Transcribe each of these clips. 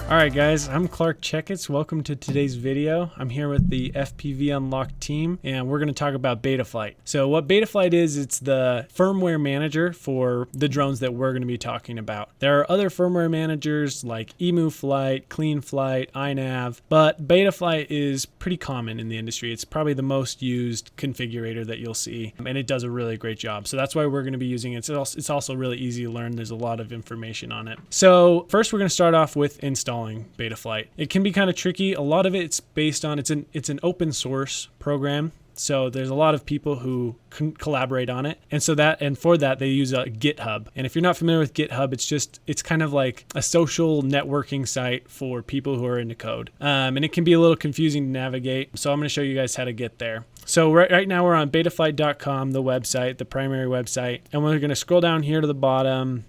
Alright guys, I'm Clark Checketts. Welcome to today's video. I'm here with the FPV Unlocked team and we're going to talk about Betaflight. So what Betaflight is, it's the firmware manager for the drones that we're going to be talking about. There are other firmware managers like EmuFlight, CleanFlight, iNav, but Betaflight is pretty common in the industry. It's probably the most used configurator that you'll see, and it does a really great job. So that's why we're going to be using it. It's also really easy to learn. There's a lot of information on it. So first we're going to start off with installing Betaflight. It can be kind of tricky. A lot of it's based on, it's an open source program. So there's a lot of people who can collaborate on it. And for that, they use a GitHub. And if you're not familiar with GitHub, it's kind of like a social networking site for people who are into code. And it can be a little confusing to navigate. So I'm going to show you guys how to get there. So right now we're on betaflight.com, the website, the primary website. And we're going to scroll down here to the bottom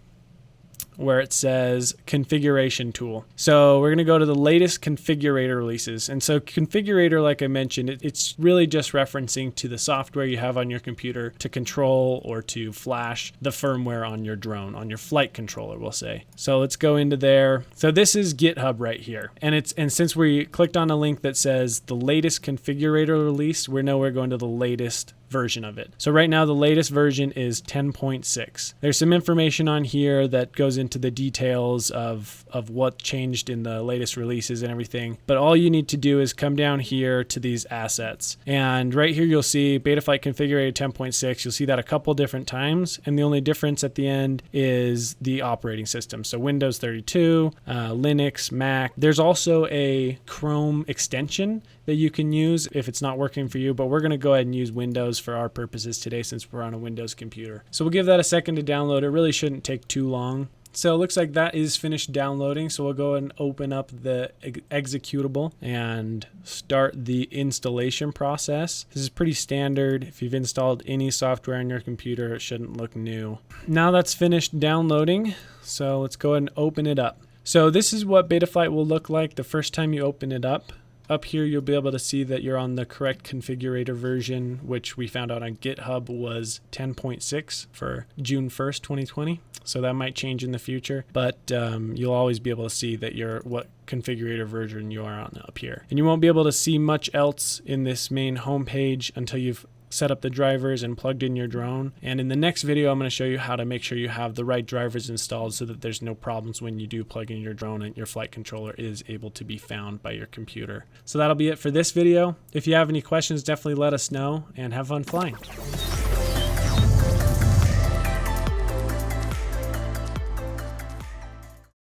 where it says configuration tool. So we're going to go to the latest configurator releases. And so configurator, like I mentioned, it's really just referencing to the software you have on your computer to control or to flash the firmware on your drone, on your flight controller, we'll say. So let's go into there. So this is GitHub right here. And since we clicked on a link that says the latest configurator release, we're going to the latest version of it. So right now the latest version is 10.6. There's some information on here that goes into the details of what changed in the latest releases and everything. But all you need to do is come down here to these assets. And right here you'll see Betaflight configurator 10.6. You'll see that a couple different times. And the only difference at the end is the operating system. So Windows 32, Linux, Mac. There's also a Chrome extension that you can use if it's not working for you, but we're going to go ahead and use Windows for our purposes today since we're on a Windows computer. So we'll give that a second to download. It really shouldn't take too long. So it looks like that is finished downloading. So we'll go and open up the executable and start the installation process. This is pretty standard. If you've installed any software on your computer, it shouldn't look new. Now that's finished downloading. So let's go ahead and open it up. So this is what Betaflight will look like the first time you open it up. Up here, you'll be able to see that you're on the correct configurator version, which we found out on GitHub was 10.6 for June 1st, 2020. So that might change in the future, but you'll always be able to see that you're what configurator version you are on up here. And you won't be able to see much else in this main homepage until you've set up the drivers and plugged in your drone. And in the next video, I'm going to show you how to make sure you have the right drivers installed so that there's no problems when you do plug in your drone and your flight controller is able to be found by your computer. So that'll be it for this video. If you have any questions, definitely let us know and have fun flying.